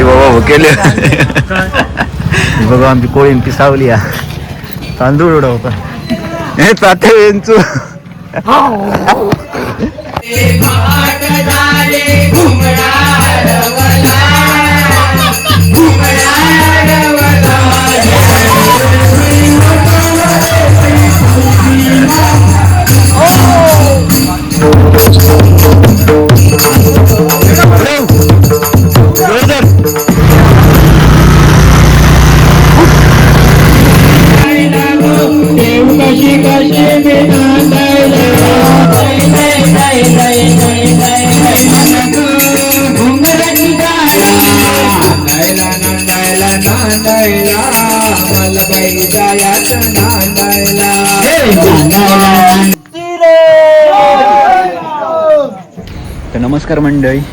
बाबा केले बघा आमची कोळीन पिसावली तांदूळ उडवता हे तात्या यांचू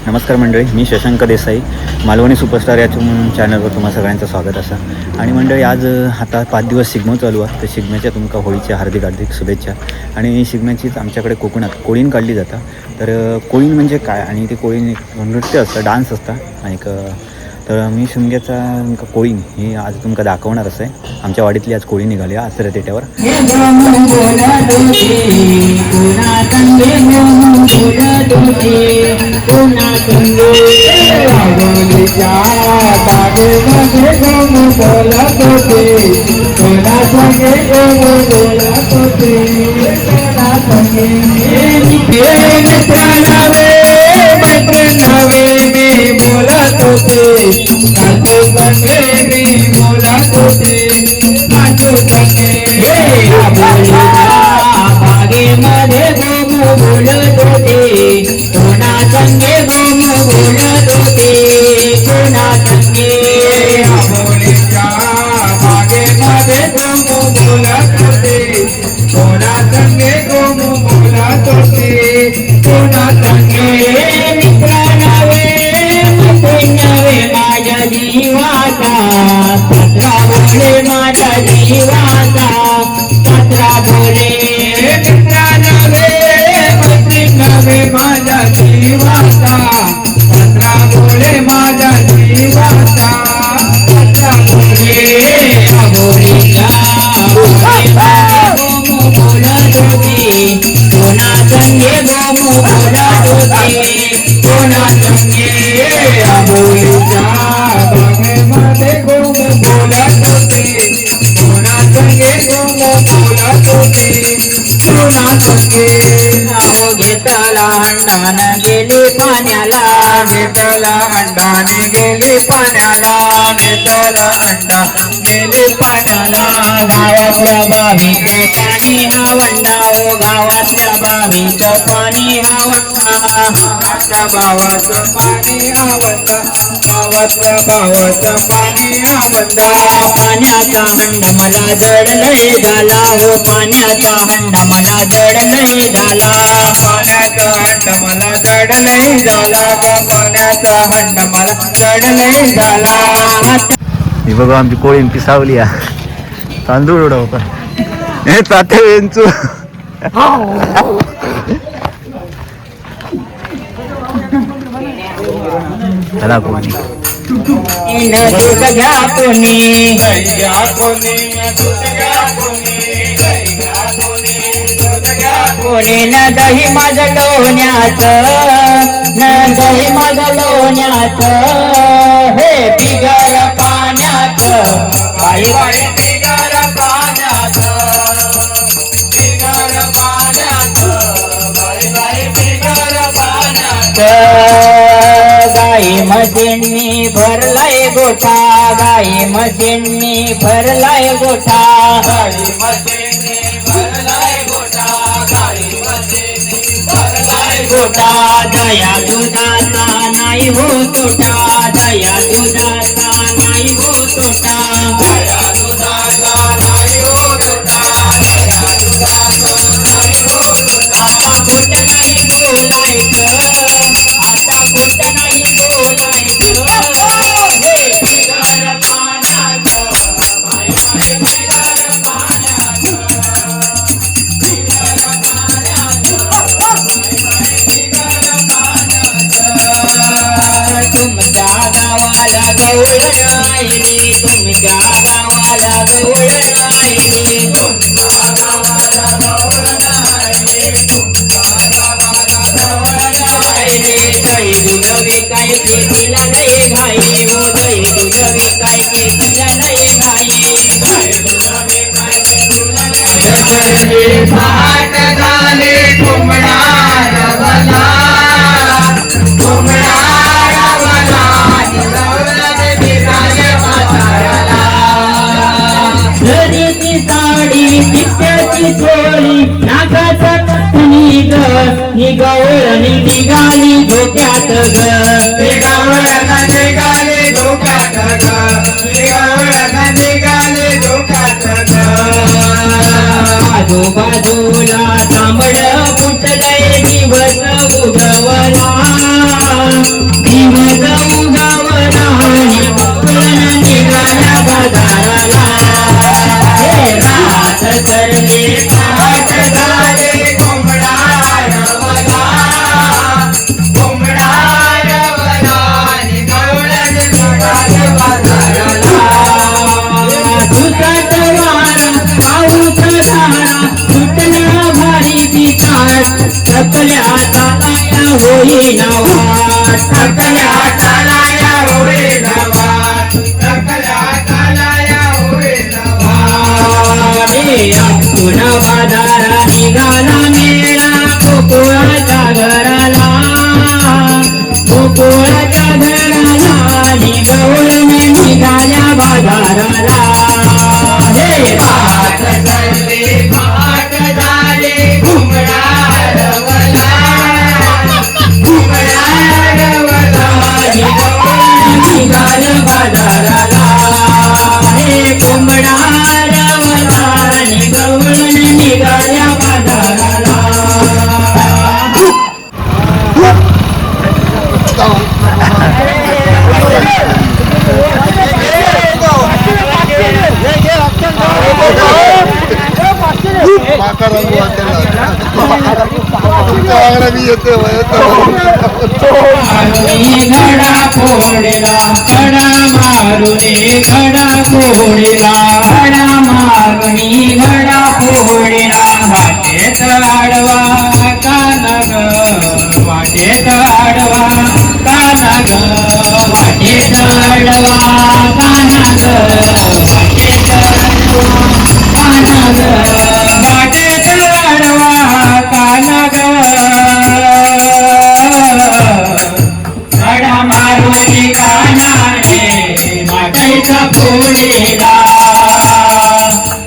नमस्कार मंडळी मी शशांक देसाई मालवणी सुपरस्टार या चॅनलवर तुम्हा सगळ्यांचं स्वागत असा आणि मंडळी आज आता 5 दिवस शिगमो चालू आहे तर शिगम्याच्या तुमका होळीच्या हार्दिक शुभेच्छा आणि शिगम्याचीच आमच्याकडे कोकणात कोळीण काढली जाता तर कोळीण म्हणजे काय आणि ते कोळीण नृत्य असतं डान्स असतं आणि तर मी शिमग्याचा कोळीण ही आज तुमका दाखवणार असं आहे आमच्या वाडीतली आज कोळी निघाली आसरे तेट्यावर पाण्याचा हंडा मला जड नाही झाला हो पाण्याचा हंडा मला जड नाही झाला पाण्याचा हंडा मला जड नाही झाला पाण्याचा हंडा मला जड नाही झाला ही बघा आमची कोळीन पिसावली तांदूळ उडवता हे तात्या यांचू चला कोणी कोणी न दही माझं लोण्याचं न दही माझं लोण्याचं हे बिगर पाण्याचं बाई बाई बिगर पाण्याचं बिगर पाण्याचं बाई बाई बिगर पाण्याचं गाई मशींनी भरलाय गोठा गाई मशींनी भरलाय गोठा गाई मशींनी भरलाय गोठा गाई मशींनी भरलाय गोठा दया दुधाचा नाही हो तोटा दया दुधाचा नाही हो तोटा दया दुधाचा नाही हो तोटा दया दुधाचा नाही हो तोटा आता खोट नाही बोलायचं आता खोट नाही गवळ राहिली तुमच्या गावाला गवळ राहिली दही दूध विकायचे तिला लय घाई हो दही दूध विकायचे तिला लय घाई भाट झाले कोंबडार बला घरीची साडी चित्त्याची चोळी नाकाचा निघ निगवळ निघाली धोक्यात ग निघाले धोक्यात ग निघाले धोक्यात ग आजूबाजूला तांबड फुटलंय दिवस उगवला निघाल्या बाजाराला हे रात सरले भाट झाले कोंबडार बला निघाले बाजाराला सुसट वारा पाऊस धारा सुटल्या भारी पिकाळ सकल्या तालाया होईना वाट सकल्या तालाया होईल वाट सकल्या तालाया होईल वाट पुन्हा बाजारा निघाला मेळा गोकुळाच्या घराला गोकुळाच्या घराला निगवळने निघाल्या बाजाराला हे भाट झाले भाट झाले कोंबडार बला निघालं बाजाराला हे कोंबडा रवला निगवळण निघाल्या बाजाराला घडा फोडला घडा मारुनी घडा फोडला घडा मारुनी घडा फोडला वाटेत आडवा कानग वाटेत आडवा कानग वाटेत आडवा कानग वाटेत कानग वाटेत आडवा कानग घडा मारुनी कानाने मागायचा फोडीला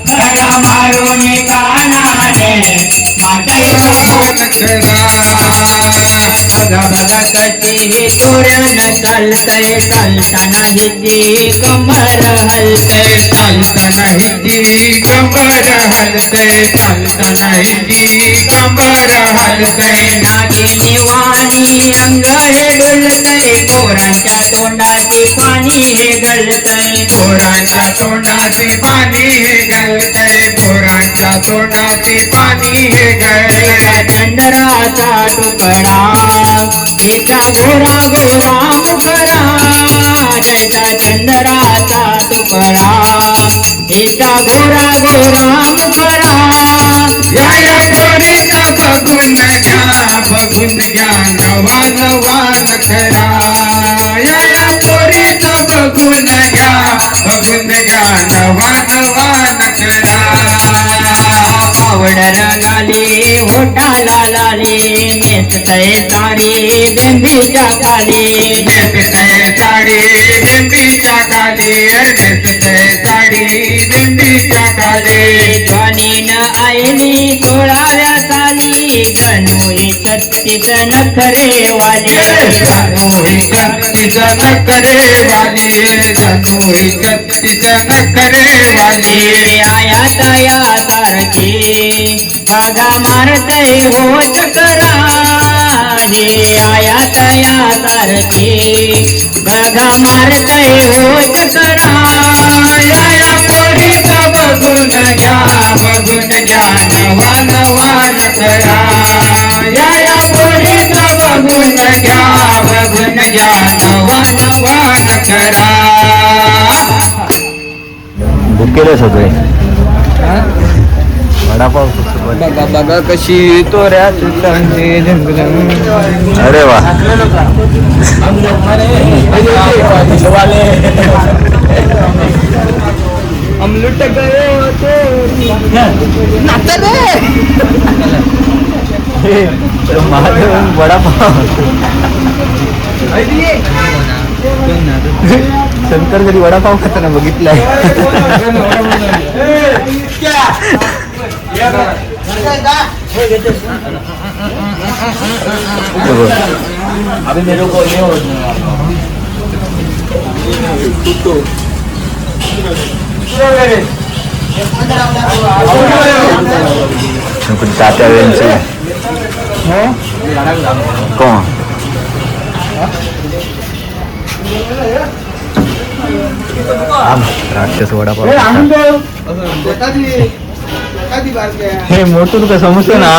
घडा मारुनी कानाने मागायचा भगभगती तोरण चालतय चालताना हिची कमर हलतय चालताना हिची कंबर हलते चालताना हिची कंबर हलते नागिनी वाणी अंग हे डुलतय पोरांच्या तोंडाचे पाणी हे गळतय पोरांच्या तोंडाचे पाणी हे गळते पोरांच्या तोंडाचे पाणी हे गळते चंद्राचा तुकडा तिचा गोरा गोरा मुखरा त्याचा चंद्राचा तुकडा तिचा गोरा गोरा मुखरा या पोरीचा बघून घ्या नवा नवा नखरा या पोरीचा बघून घ्या नवा नवा नखरा पावडर लाली होटाला लाली नेसतय सारी बेंबीच्या खाली नेसतय साडी बिंबीच्या खाली नेसतय साडी बिंबीच्या खाली ध्वनीन आयली 16व्या साली धनुई 36 नखरे वाली धनुई 36 नखरे वाली धनुई 36 नखरे वाली आया तया सारखी बघा मारतय होत करा हे आया तया सारखी बघा मारतय होत करा या पोरीचा बघून घ्या नवा नवा नखरा या पोरीचा बघून घ्या नवा नवा नखरा केले सगळे वडापाव बघा बघा कशी तोऱ्यात चांगली झंगलं. अरे वा अमलूट गए होते महादेव वडापाव शंकर घरी वडापाव खाताना बघितलाय. तात्या वेळेंचे कोण राक्षस वडापाव हे मोठून का समजतो ना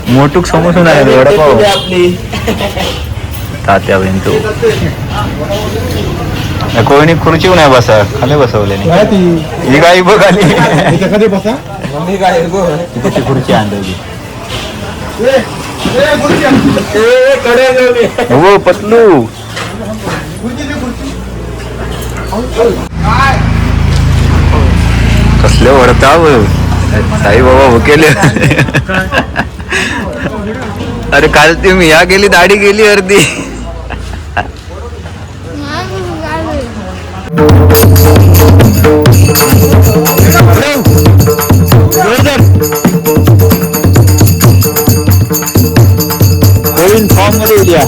मोठूक समजून आहे वडापाव तात्या वेंचू कोणी खुर्चीवर नाही बसा खाली बसवले ही गाई बघ आली तिथे खुर्ची आणली हो पतलू कसले वडताव साईबाबा भुकेले. अरे काल ती मी या गेली दाढी गेली अर्धी. फॉर्म मध्ये उद्या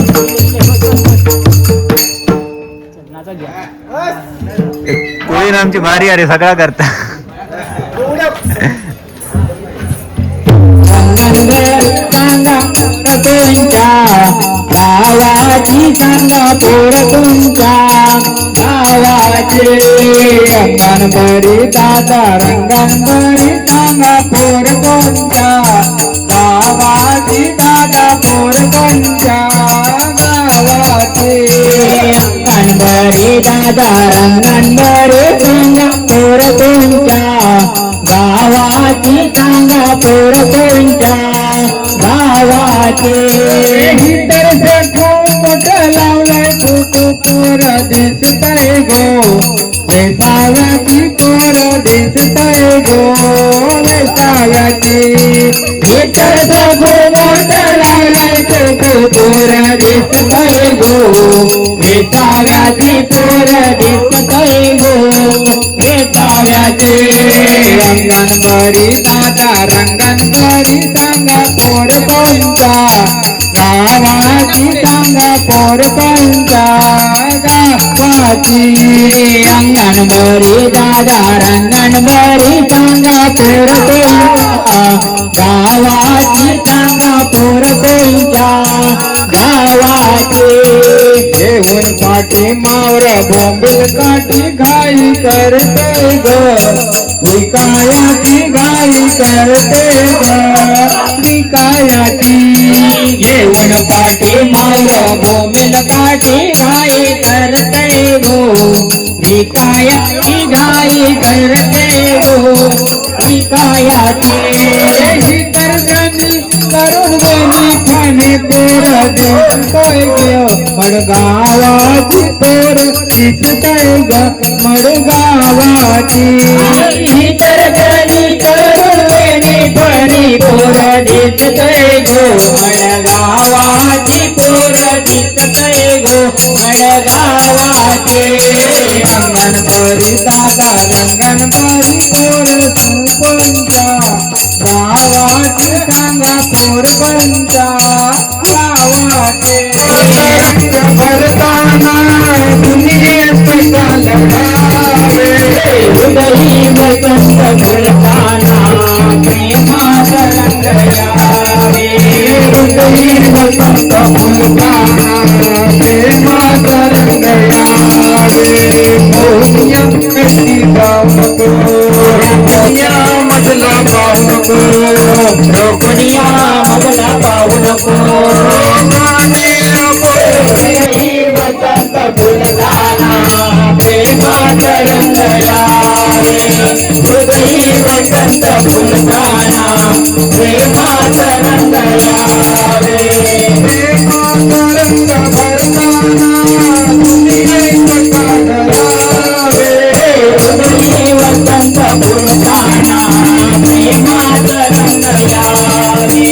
कोळीन आमची भारी अरे सगळा करता. गावाची सांगा पोर तुमच्या गावाचे रंगणभरी दादा रंगणभरी सांगा पोर कोणत्या गावाची दादा पोर कोणत्या गावाचे रंगणभरी दादा रंगणभरी सांगा पोर तुमच्या गावाची सांगा पोर कोणत्या गावाचे तर मोठ लावलाय फोटो पोर दिसतय गो वेसाव्याची पोर दिसतय गो वेसाव्याची तर मोठ लावलाय फोटो पोर दिसतय गो वेसाव्याची पोर दिसतय गो वेसाव्याचे रंगणभरी दादा रंगणभरी सांगा पोर कोणता गावाची सांगा पोर कोणता गावाची रंगणभरी दादा रंगणभरी सांगा पोर कोणता गावाची सांगा पोर कोणता गावाची घेऊन पाठी मावर बोंबील काठी घाई करते ग विकायाची घाई करते ग विकायाची घेऊन पाठी मावर बोंबील काठी घाई करते गो विकायाची घाई करते गो विकायाची करून गेली खाणे पोर दिसतय ग मडगावाची पोर दिसतय ग मडगावाची तर गली करून गेली फणी पोर दिसतय गो मडगावाची पोर दिसतय गो मडगावाची रंगणभरी दादा रंगणभरी पोर कोणत्या गावाची सांगा पोर कोणत्या गावाचे भरताना दुनियेत लढावे उदयी वसंत फुलताना प्रेमात रंग यावे उदयी वसंत फुलताना प्रेमात रंग यावे मोहिया कशी गावको रोकनिया मधला पाहू नको रोकनिया मधला पाहू नको वसंत फुलताना वसंत फुलताना प्रेमात रंग यावे प्रेमात रंग भरताना दुनियेत काढावे वसंत फुलताना प्रेमात रंग यावे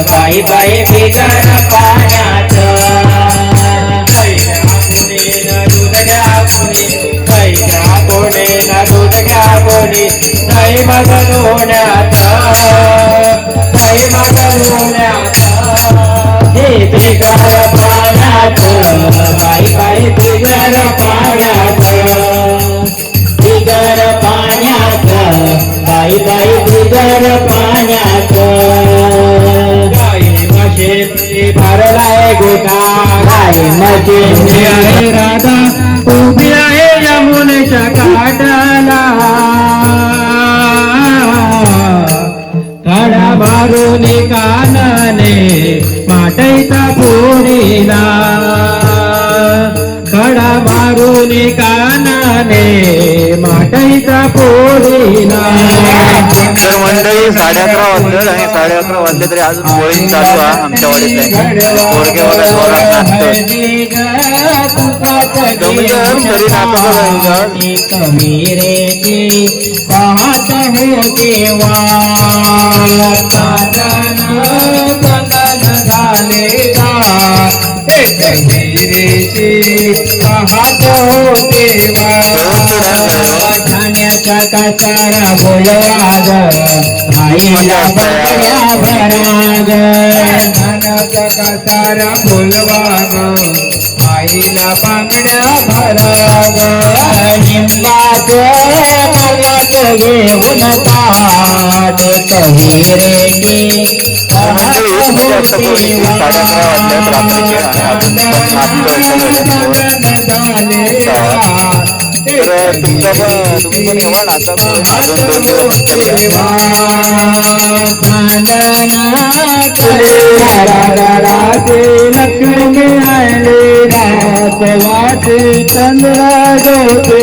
बाई बाई बिगर पाण्यात दूध घ्या कोणी कैऱ्या कोणेला दूध घ्या कोणी नाही मग लोण्यात नाही मग लोण्यात हे बिगर पाण्यात बाई बाई बिगर पाण्यात बिगर पाण्यात बाई बाई बिगर पाण्यात गाई म्हशी भरलाय गोटा गाई म्हशी आहे राधा उभी आहे यमुनेच्या काठाला कडा मारून कानने माटईचा पोरीला कडा मारून कानने माटईचा पोरीला तर मंडळी 11:30 वाजले आणि 11:30 वाजले तरी अजून होळी चालू आहे आमच्या वाडीतले पोरगे वगैरे जोरात कबीरेची पाहत होते झाले कबीरेची पाहत होते ठाण्याचा कसारा बोलवाग आईला बकऱ्या भराग ठाण्याचा कसारा बोलवाग आईला बांगड्या भराग लिंबाच मलाच घेऊन ताट कबीरेची लक्ष्मी आले वाटे चंद्र गोते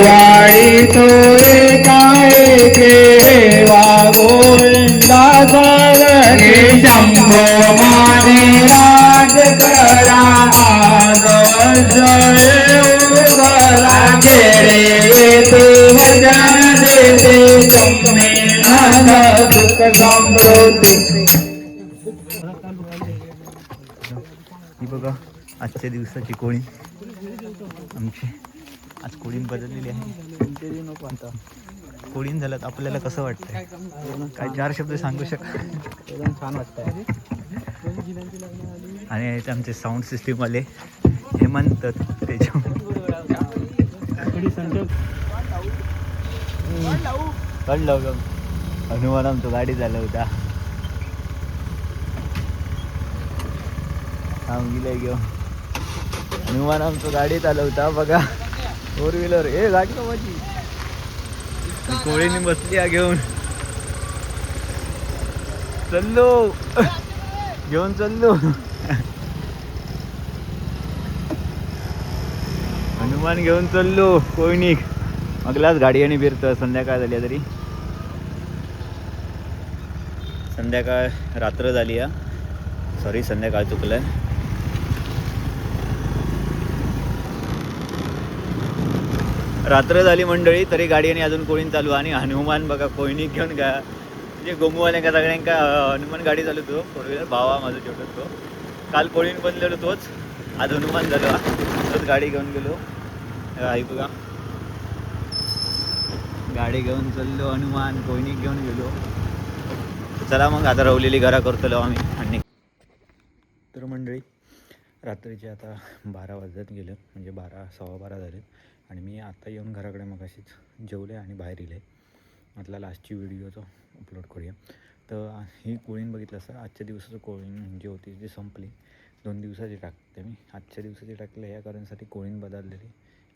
वाडी तोरे काय केवा गोविंदा गे शंभो माने राज करा जय उगला घेरे ते वजन देते जम्मे सुख समृद्धी ही बघा आजच्या दिवसाची कोळी आमची आज कोळीन बदललेली आहे कोळीन झालं तर आपल्याला कसं वाटतंय काय 4 शब्द सांगू एकदम छान वाटतंय आणि इथे आमचे साऊंड सिस्टीम वाले हे म्हणतात त्याच्या हनुमान आमचं गाडी झाला होता गेलं घेऊन हनुमान आमचं गाडीत आलं होता बघा 4 व्हीलर हे गाडी माझी कोळीने बसली या घेऊन चाललो घेऊन चाललो हनुमान घेऊन चाललो कोयनिक मगलाच गाडी आणि फिरतं संध्याकाळ झाली तरी संध्याकाळ रात्र झाली या सॉरी संध्याकाळ चुकलंय रात्र झाली मंडळी तरी गाडी आणि अजून कोळीन चालू आणि हनुमान बघा कोयनी घेऊन गा म्हणजे गोमूवाल्या का सगळ्यांका हनुमान गाडी चालवतो 4 व्हीलर भावा माझं छोटं तो काल कोळीन बनलेलो तोच आज हनुमान झालो तोच गाडी घेऊन गेलो आई बघा गाडी घेऊन चाललो हनुमान कोयनी घेऊन गेलो चला मग आता रवलेली घरा करतलो आम्ही आणि तर मंडळी रात्रीचे आता 12 वाजत गेलं म्हणजे 12:15 झाले आणि मी आता येऊन घराकडे मग अशीच जेवले आणि बाहेर इले म्हटलं लास्टची व्हिडिओ तो अपलोड करूया तर ही कोळीण बघितलं असतं आजच्या दिवसाचं कोळीण जी होती ती संपली. 2 दिवसाची टाकते मी. आजच्या दिवसाची टाकले या कारणासाठी कोळीण बदललेली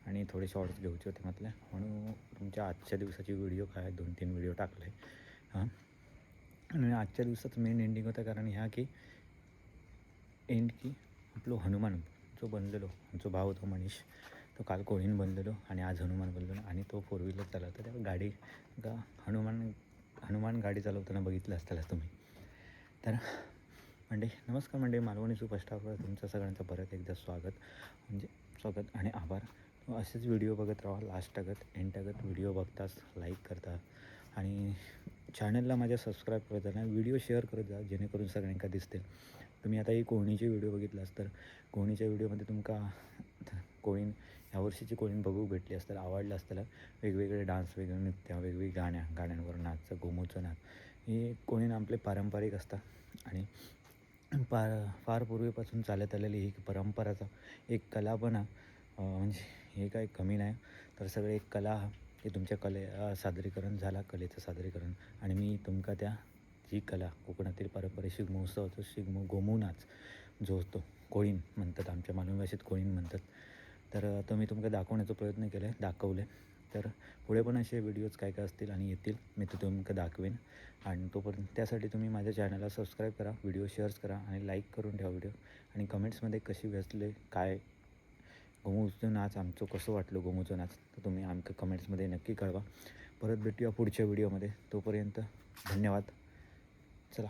आणि थोडे शॉर्ट्स घ्यायचे होते म्हटलं म्हणून तुमच्या आजच्या दिवसाची व्हिडिओ काय 2-3 व्हिडिओ टाकले. हां, आणि आजच्या दिवसाचं मेन एंडिंग होतं कारण ह्या की आपलं हनुमान जो बनलेलो जो भाव होतो मनीष तो काल कोळीण बनलेलो आणि आज हनुमान बनलेलो आणि तो 4 व्हीलर चालवतो. त्या गाडी हनुमान गाडी चालवताना बघितलं असताल तुम्ही. तर नमस्कार मालवणी सुपरस्टारवर तुमचं सगळ्यांचं परत एकदा स्वागत आणि आभार. असेच व्हिडिओ बघत राहा लास्ट एंड टाकत व्हिडिओ बघताच लाईक करता आणि चॅनलला माझ्या सबस्क्राईब करत जा. व्हिडिओ शेअर करत जा जेणेकरून सगळ्यांका दिसतील. तुम्ही आता ही कोळणीचे व्हिडिओ बघितलास तर कोळणीच्या व्हिडिओमध्ये तुमका कोळीण ह्या वर्षीची कोळीण बघू भेटली असतात आवडलं असतं. वेगवेगळे डान्स वेगवेगळे नृत्य वेगवेगळी गाण्यांवर नाच गोमूचं नाच हे कोळीण आपले पारंपरिक असतात आणि फार पूर्वीपासून चालत आलेली ही परंपराचा एक कला पण म्हणजे हे काही कमी नाही. तर सगळे एक कला की तुमच्या सादरीकरण झाला कलेचं सादरीकरण आणि मी तुमका त्या जी कला कोकणातील पारंपरिक शिगमो उत्सवाचा गोमू नाच जो असतो कोळीण म्हणतात आमच्या मालवणी भाषेत कोळीण म्हणतात. तर तो मी तुमका दाखवण्याचा प्रयत्न केला दाखवले. तर पुढे पण असे व्हिडिओज काय असतील आणि येतील मी ते तुमका दाखवेन. आणि तोपर्यंत त्यासाठी तुम्ही माझ्या चॅनलला सबस्क्राईब करा व्हिडिओ शेअर्स करा आणि लाईक करून ठेवा व्हिडिओ आणि कमेंट्समध्ये कशी वाचले काय गोमूचं नाच आमचं कसं वाटलं गोमूचं नाच तर तुम्ही आमच्या कमेंट्समध्ये नक्की कळवा. परत भेटूया पुढच्या व्हिडिओमध्ये. तोपर्यंत धन्यवाद. चला.